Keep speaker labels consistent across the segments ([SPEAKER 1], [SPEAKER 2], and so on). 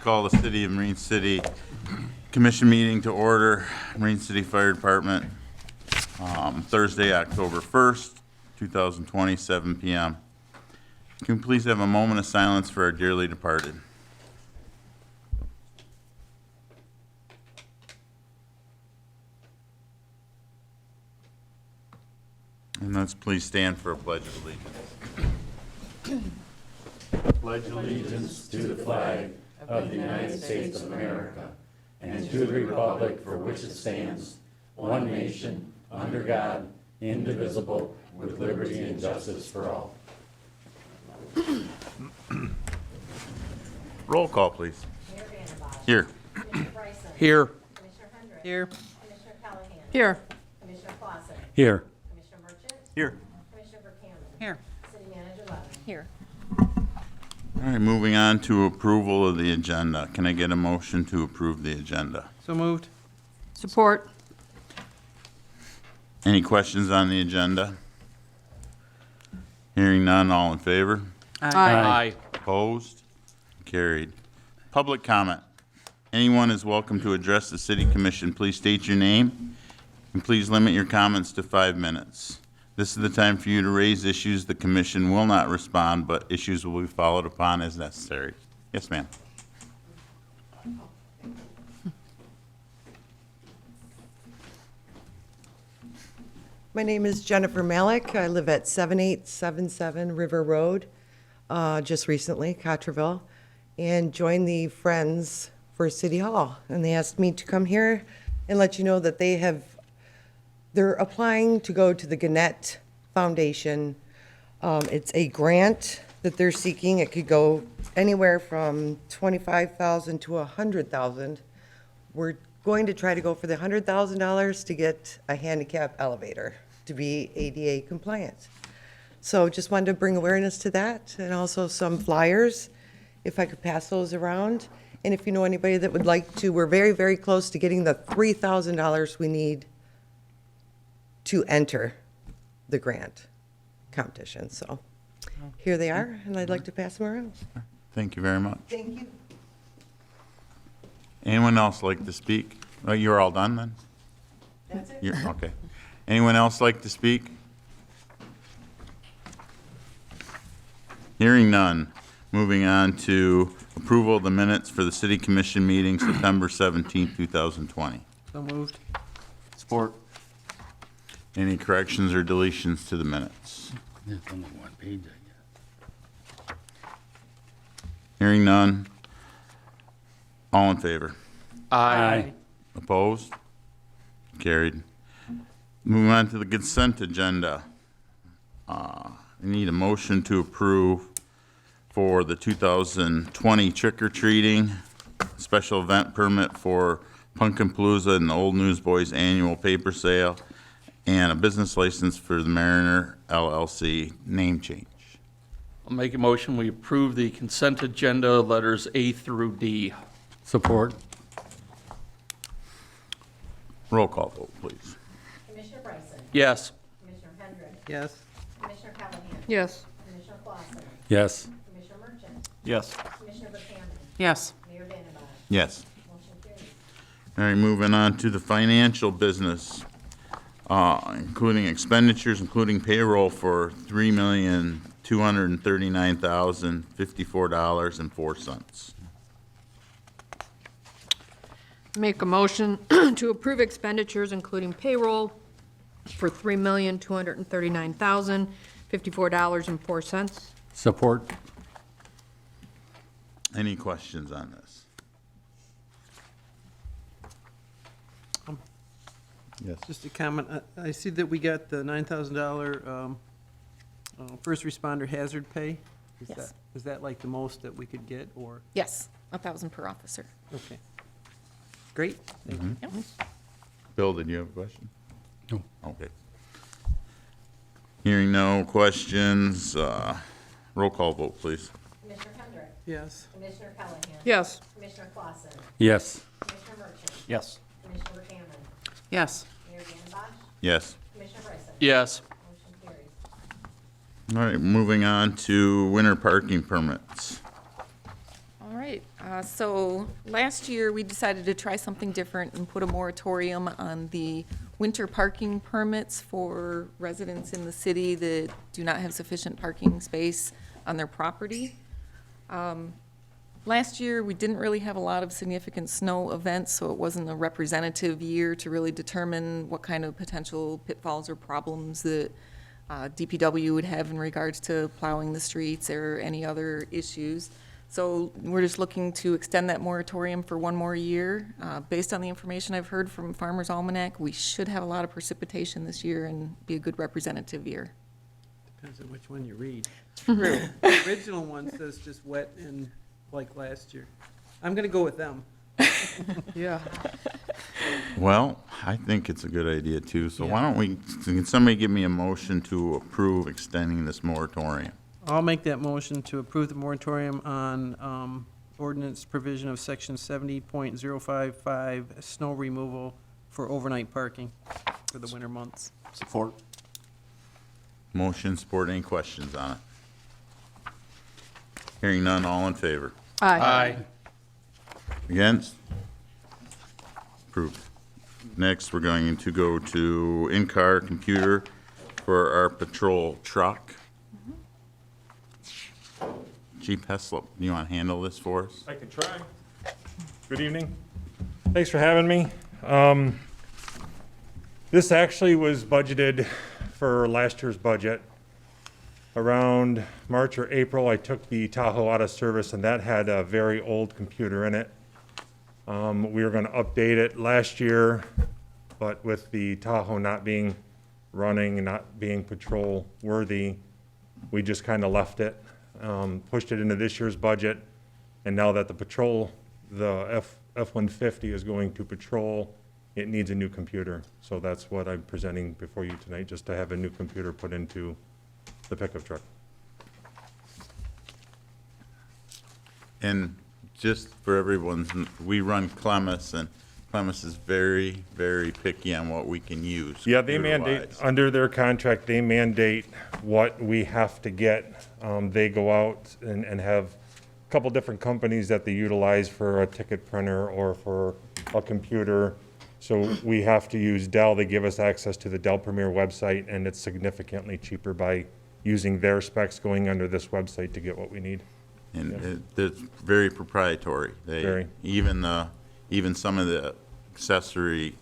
[SPEAKER 1] call the City of Marine City Commission meeting to order. Marine City Fire Department, Thursday, October 1st, 2020, 7 p.m. Can we please have a moment of silence for our dearly departed? And let's please stand for a pledge of allegiance.
[SPEAKER 2] Pledge allegiance to the flag of the United States of America and to the republic for which it stands, one nation, under God, indivisible, with liberty and justice for all.
[SPEAKER 1] Roll call, please.
[SPEAKER 3] Mayor Vandenbosch.
[SPEAKER 1] Here.
[SPEAKER 3] Commissioner Bryson.
[SPEAKER 4] Here.
[SPEAKER 3] Commissioner Hendrick.
[SPEAKER 4] Here.
[SPEAKER 3] Commissioner Callahan.
[SPEAKER 4] Here.
[SPEAKER 3] Commissioner Clausen.
[SPEAKER 2] Here.
[SPEAKER 3] Commissioner Merchant.
[SPEAKER 1] Here.
[SPEAKER 3] Commissioner Buchanan.
[SPEAKER 4] Here.
[SPEAKER 3] City Manager Levin.
[SPEAKER 4] Here.
[SPEAKER 1] All right, moving on to approval of the agenda. Can I get a motion to approve the agenda?
[SPEAKER 4] So moved. Support.
[SPEAKER 1] Any questions on the agenda? Hearing none, all in favor?
[SPEAKER 4] Aye.
[SPEAKER 1] Opposed? Carried. Public comment. Anyone is welcome to address the City Commission. Please state your name, and please limit your comments to 5 minutes. This is the time for you to raise issues. The Commission will not respond, but issues will be followed upon as necessary. Yes, ma'am.
[SPEAKER 5] My name is Jennifer Malik. I live at 7877 River Road, just recently, Cotterville, and joined the Friends for City Hall. And they asked me to come here and let you know that they're applying to go to the Gannett Foundation. It's a grant that they're seeking. It could go anywhere from $25,000 to $100,000. We're going to try to go for the $100,000 to get a handicap elevator to be ADA compliant. So just wanted to bring awareness to that, and also some flyers, if I could pass those around. And if you know anybody that would like to, we're very, very close to getting the $3,000 we need to enter the grant competition. So here they are, and I'd like to pass them around.
[SPEAKER 1] Thank you very much.
[SPEAKER 5] Thank you.
[SPEAKER 1] Anyone else like to speak? Oh, you're all done then?
[SPEAKER 5] That's it.
[SPEAKER 1] Okay. Anyone else like to speak? Hearing none. Moving on to approval of the minutes for the City Commission meeting September 17, 2020.
[SPEAKER 4] So moved.
[SPEAKER 2] Support.
[SPEAKER 1] Any corrections or deletions to the minutes?
[SPEAKER 2] There's only one page, I guess.
[SPEAKER 1] Hearing none. All in favor?
[SPEAKER 2] Aye.
[SPEAKER 1] Opposed? Carried. Moving on to the consent agenda. I need a motion to approve for the 2020 trick-or-treating special event permit for Pumpkin Palooza and the Old Newsboys annual paper sale, and a business license for the Mariner LLC name change.
[SPEAKER 4] I'll make a motion, we approve the consent agenda, letters A through D.
[SPEAKER 2] Support.
[SPEAKER 1] Roll call vote, please.
[SPEAKER 3] Commissioner Bryson.
[SPEAKER 4] Yes.
[SPEAKER 3] Commissioner Hendrick.
[SPEAKER 4] Yes.
[SPEAKER 3] Commissioner Callahan.
[SPEAKER 4] Yes.
[SPEAKER 3] Commissioner Clausen.
[SPEAKER 2] Yes.
[SPEAKER 3] Commissioner Merchant.
[SPEAKER 4] Yes.
[SPEAKER 3] Commissioner Buchanan.
[SPEAKER 4] Yes.
[SPEAKER 3] Mayor Vandenbosch.
[SPEAKER 1] Yes.
[SPEAKER 3] Motion carries.
[SPEAKER 1] All right, moving on to the financial business, including expenditures, including payroll for $3,239,054.04.
[SPEAKER 6] Make a motion to approve expenditures, including payroll, for $3,239,054.04.
[SPEAKER 2] Support.
[SPEAKER 1] Any questions on this? Yes.
[SPEAKER 7] Just a comment, I see that we got the $9,000 first responder hazard pay.
[SPEAKER 6] Yes.
[SPEAKER 7] Is that like the most that we could get, or,
[SPEAKER 6] Yes, 1,000 per officer.
[SPEAKER 7] okay. Great, thank you.
[SPEAKER 6] Yep.
[SPEAKER 1] Bill, did you have a question?
[SPEAKER 2] No.
[SPEAKER 1] Okay. Hearing no questions, roll call vote, please.
[SPEAKER 3] Commissioner Hendrick.
[SPEAKER 7] Yes.
[SPEAKER 3] Commissioner Callahan.
[SPEAKER 6] Yes.
[SPEAKER 3] Commissioner Clausen.
[SPEAKER 2] Yes.
[SPEAKER 3] Commissioner Merchant.
[SPEAKER 4] Yes.
[SPEAKER 3] Commissioner Buchanan.
[SPEAKER 4] Yes.
[SPEAKER 3] Mayor Vandenbosch.
[SPEAKER 1] Yes.
[SPEAKER 3] Commissioner Bryson.
[SPEAKER 4] Yes.
[SPEAKER 3] Motion carries.
[SPEAKER 1] All right, moving on to winter parking permits.
[SPEAKER 6] All right.
[SPEAKER 8] So last year, we decided to try something different and put a moratorium on the winter parking permits for residents in the city that do not have sufficient parking space on their property. Last year, we didn't really have a lot of significant snow events, so it wasn't a representative year to really determine what kind of potential pitfalls or problems that DPW would have in regards to plowing the streets or any other issues. So we're just looking to extend that moratorium for one more year. Based on the information I've heard from Farmer's Almanac, we should have a lot of precipitation this year and be a good representative year.
[SPEAKER 7] Depends on which one you read.
[SPEAKER 8] True.
[SPEAKER 7] The original one says just wet and like last year. I'm gonna go with them.
[SPEAKER 6] Yeah.
[SPEAKER 1] Well, I think it's a good idea too, so why
[SPEAKER 7] Yeah.
[SPEAKER 1] don't we, can somebody give me a motion to approve extending this moratorium?
[SPEAKER 7] I'll make that motion to approve the moratorium on ordinance provision of section 70.055, snow removal for overnight parking for the winter months.
[SPEAKER 2] Support.
[SPEAKER 1] Motion, support, any questions on it? Hearing none, all in favor?
[SPEAKER 6] Aye.
[SPEAKER 1] Against? Approved. Next, we're going to go to in-car computer for our patrol truck. Chief Heslop, you want to handle this for us?
[SPEAKER 9] I can try. Good evening. Thanks for having me. This actually was budgeted for last year's budget. Around March or April, I took the Tahoe out of service, and that had a very old computer in it. We were going to update it last year, but with the Tahoe not being running and not being patrol worthy, we just kind of left it. Pushed it into this year's budget, and now that the patrol, the F-150 is going to patrol, it needs a new computer. So that's what I'm presenting before you tonight, just to have a new computer put into the pickup truck.
[SPEAKER 1] And just for everyone's, we run Clemis, and Clemis is very, very picky on what we can use.
[SPEAKER 9] Yeah, they mandate,
[SPEAKER 1] computer-wise.
[SPEAKER 9] under their contract, they mandate what we have to get. They go out and have a couple different companies that they utilize for a ticket printer or for a computer. So we have to use Dell. They give us access to the Dell Premier website, and it's significantly cheaper by using their specs going under this website to get what we need.
[SPEAKER 1] And it's very proprietary.
[SPEAKER 9] Very.
[SPEAKER 1] Even some of the accessory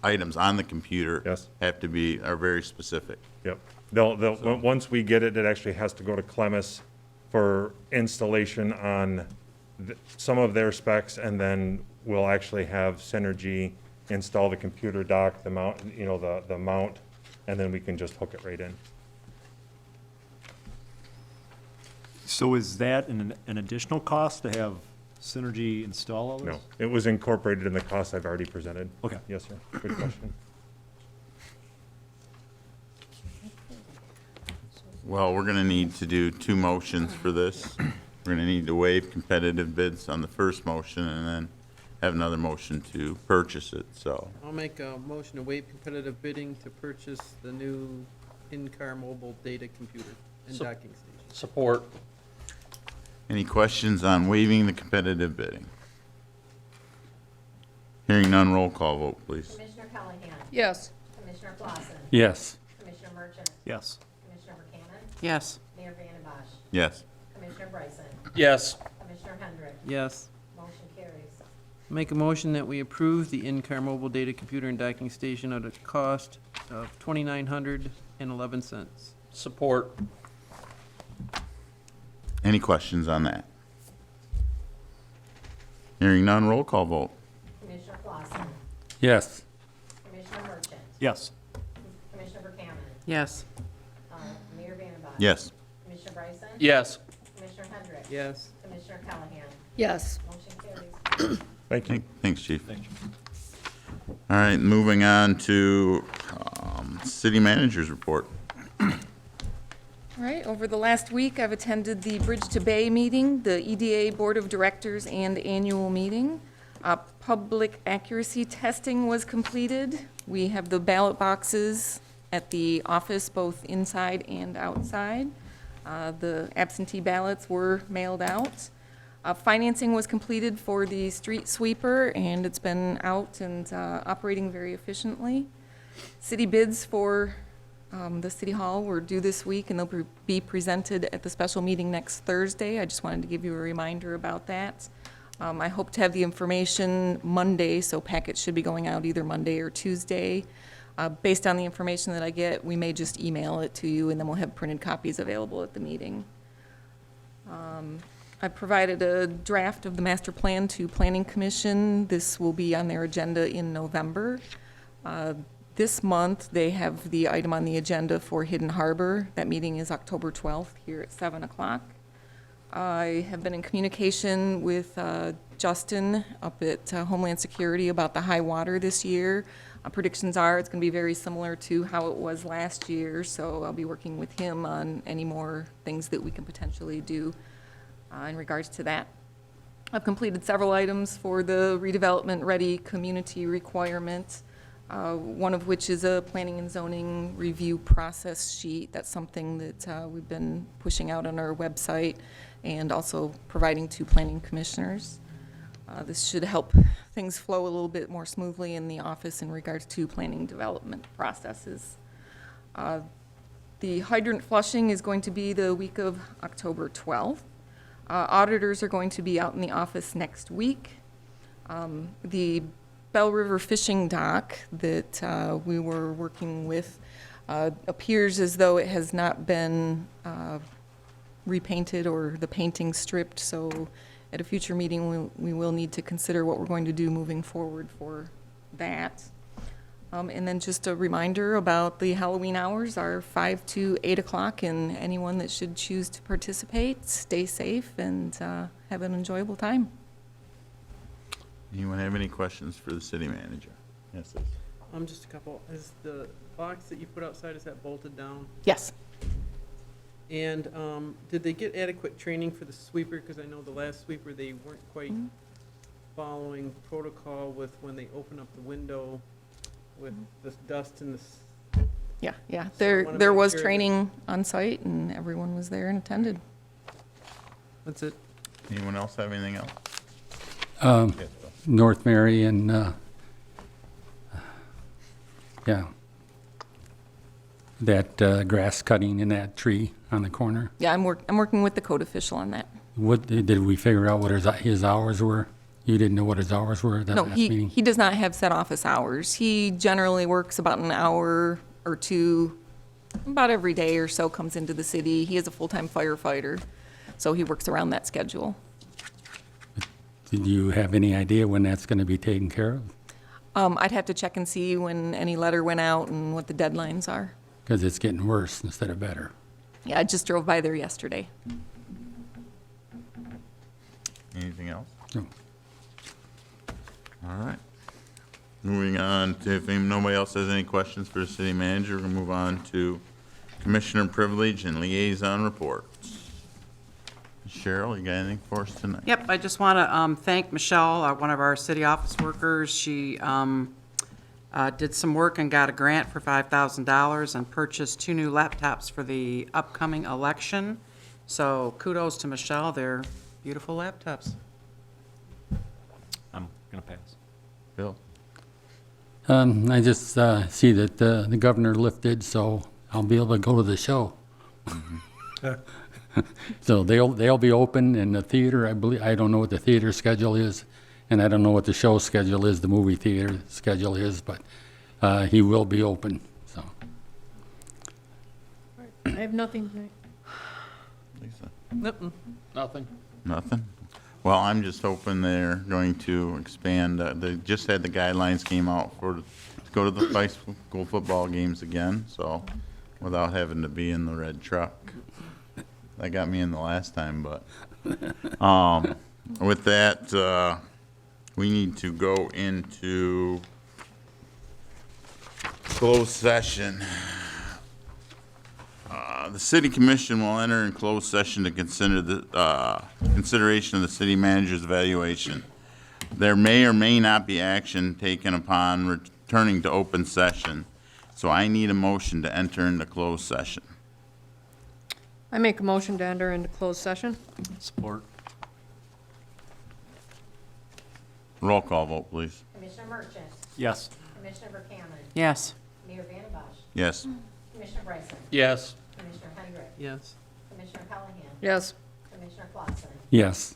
[SPEAKER 1] items on the computer
[SPEAKER 9] Yes.
[SPEAKER 1] are very specific.
[SPEAKER 9] Yep. Once we get it, it actually has to go to Clemis for installation on some of their specs, and then we'll actually have Synergy install the computer dock, the mount, the mount, and then we can just hook it right in.
[SPEAKER 2] So is that an additional cost to have Synergy install all this?
[SPEAKER 9] No, it was incorporated in the cost I've already presented.
[SPEAKER 2] Okay.
[SPEAKER 9] Yes, sir. Good question.
[SPEAKER 1] Well, we're gonna need to do two motions for this. We're gonna need to waive competitive bids on the first motion and then have another motion to purchase it, so.
[SPEAKER 7] I'll make a motion to waive competitive bidding to purchase the new in-car mobile data computer and
[SPEAKER 4] So-
[SPEAKER 7] docking station.
[SPEAKER 4] Support.
[SPEAKER 1] Any questions on waiving the competitive bidding? Hearing none, roll call vote, please.
[SPEAKER 3] Commissioner Callahan.
[SPEAKER 6] Yes.
[SPEAKER 3] Commissioner Clausen.
[SPEAKER 4] Yes.
[SPEAKER 3] Commissioner Merchant.
[SPEAKER 2] Yes.
[SPEAKER 3] Commissioner Buchanan.
[SPEAKER 7] Yes.
[SPEAKER 3] Mayor Vandembosh.
[SPEAKER 1] Yes.
[SPEAKER 3] Commissioner Bryson.
[SPEAKER 4] Yes.
[SPEAKER 3] Commissioner Hendrick.
[SPEAKER 7] Yes.
[SPEAKER 3] Motion carries.
[SPEAKER 7] Make a motion that we approve the in-car mobile data computer and docking station at a cost of $2,911.
[SPEAKER 4] Support.
[SPEAKER 1] Any questions on that? Hearing none, roll call vote.
[SPEAKER 3] Commissioner Clausen.
[SPEAKER 4] Yes.
[SPEAKER 3] Commissioner Merchant.
[SPEAKER 2] Yes.
[SPEAKER 3] Commissioner Buchanan.
[SPEAKER 7] Yes.
[SPEAKER 3] Mayor Vandembosh.
[SPEAKER 1] Yes.
[SPEAKER 3] Commissioner Bryson.
[SPEAKER 4] Yes.
[SPEAKER 3] Commissioner Hendrick.
[SPEAKER 7] Yes.
[SPEAKER 3] Commissioner Callahan.
[SPEAKER 6] Yes.
[SPEAKER 3] Motion carries.
[SPEAKER 9] Thank you.
[SPEAKER 1] Thanks, Chief. All right, moving on to city manager's report.
[SPEAKER 8] All right, over the last week, I've attended the Bridge to Bay meeting, the EDA Board of Directors and annual meeting. Public accuracy testing was completed. We have the ballot boxes at the office, both inside and outside. The absentee ballots were mailed out. Financing was completed for the street sweeper, and it's been out and operating very efficiently. City bids for the City Hall were due this week, and they'll be presented at the special meeting next Thursday. I just wanted to give you a reminder about that. I hope to have the information Monday, so packets should be going out either Monday or Tuesday. Based on the information that I get, we may just email it to you, and then we'll have printed copies available at the meeting. I provided a draft of the master plan to Planning Commission. This will be on their agenda in November. This month, they have the item on the agenda for Hidden Harbor. That meeting is October 12th here at 7 o'clock. I have been in communication with Justin up at Homeland Security about the high water this year. Predictions are it's going to be very similar to how it was last year, so I'll be working with him on any more things that we can potentially do in regards to that. I've completed several items for the redevelopment-ready community requirement, one of which is a planning and zoning review process sheet. That's something that we've been pushing out on our website and also providing to planning commissioners. This should help things flow a little bit more smoothly in the office in regards to planning development processes. The hydrant flushing is going to be the week of October 12th. Auditors are going to be out in the office next week. The Bell River fishing dock that we were working with appears as though it has not been repainted or the painting stripped, so at a future meeting we will need to consider what we're going to do moving forward for that. And then just a reminder about the Halloween hours are 5 to 8 o'clock, and anyone that should choose to participate, stay safe and have an enjoyable time.
[SPEAKER 1] Anyone have any questions for the city manager? Yes, yes.
[SPEAKER 7] Just a couple. Is the box that you put outside, is that bolted down?
[SPEAKER 8] Yes.
[SPEAKER 7] And did they get adequate training for the sweeper? Because I know the last sweeper, they weren't quite following protocol with when they open up the window with the dust and the...
[SPEAKER 8] Yeah.
[SPEAKER 7] So I
[SPEAKER 8] There
[SPEAKER 7] wanna
[SPEAKER 8] there
[SPEAKER 7] make
[SPEAKER 8] was
[SPEAKER 7] sure that-
[SPEAKER 8] training on site, and everyone was there and attended.
[SPEAKER 7] That's it.
[SPEAKER 1] Anyone else have anything else?
[SPEAKER 10] Um,
[SPEAKER 1] Yes, Bill.
[SPEAKER 10] North Mary and, yeah, that grass cutting in that tree on the corner.
[SPEAKER 8] Yeah, I'm working with the code official on that.
[SPEAKER 10] What, did we figure out what his hours were? You didn't know what his hours were at that
[SPEAKER 8] No,
[SPEAKER 10] last
[SPEAKER 8] he
[SPEAKER 10] meeting?
[SPEAKER 8] does not have set office hours. He generally works about an hour or two, about every day or so, comes into the city. He is a full-time firefighter, so he works around that schedule.
[SPEAKER 10] Did you have any idea when that's going to be taken care of?
[SPEAKER 8] I'd have to check and see when any letter went out and what the deadlines are.
[SPEAKER 10] Because it's getting worse instead of better.
[SPEAKER 8] Yeah, I just drove by there yesterday.
[SPEAKER 1] Anything else?
[SPEAKER 10] No.
[SPEAKER 1] All right. Moving on to, if nobody else has any questions for the city manager, we're going to move on to commissioner privilege and liaison reports. Cheryl, you got anything for us tonight?
[SPEAKER 11] Yep, I just want to thank Michelle, one of our city office workers. She did some work and got a grant for $5,000 and purchased 2 new laptops for the upcoming election. So kudos to Michelle, they're beautiful laptops.
[SPEAKER 2] I'm gonna pass.
[SPEAKER 1] Bill?
[SPEAKER 10] I just see that the governor lifted, so I'll be able to go to the show. So they'll be open in the theater, I believe. I don't know what the theater schedule is, and I don't know what the show schedule is, the movie theater schedule is, but he will be open, so.
[SPEAKER 6] I have nothing tonight.
[SPEAKER 1] Lisa?
[SPEAKER 7] Nope.
[SPEAKER 4] Nothing.
[SPEAKER 1] Nothing? Well, I'm just hoping they're going to expand, they just had the guidelines came out to go to the high school football games again, so, without having to be in the red truck. That got me in the last time, but, with that, we need to go into closed session. The city commission will enter in closed session to consider the, consideration of the city manager's evaluation. There may or may not be action taken upon returning to open session, so I need a motion to enter into closed session.
[SPEAKER 6] I make a motion to enter into closed session.
[SPEAKER 2] Support.
[SPEAKER 1] Roll call vote, please.
[SPEAKER 3] Commissioner Merchant,
[SPEAKER 4] Yes.
[SPEAKER 3] Commissioner Verkaman,
[SPEAKER 11] Yes.
[SPEAKER 3] Mayor Vandembosh,
[SPEAKER 1] Yes.
[SPEAKER 3] Commissioner Bryson,
[SPEAKER 4] Yes.
[SPEAKER 3] Commissioner Hendrick,
[SPEAKER 7] Yes.
[SPEAKER 3] Commissioner Callahan,
[SPEAKER 6] Yes.
[SPEAKER 3] Commissioner Clausen,
[SPEAKER 10] Yes.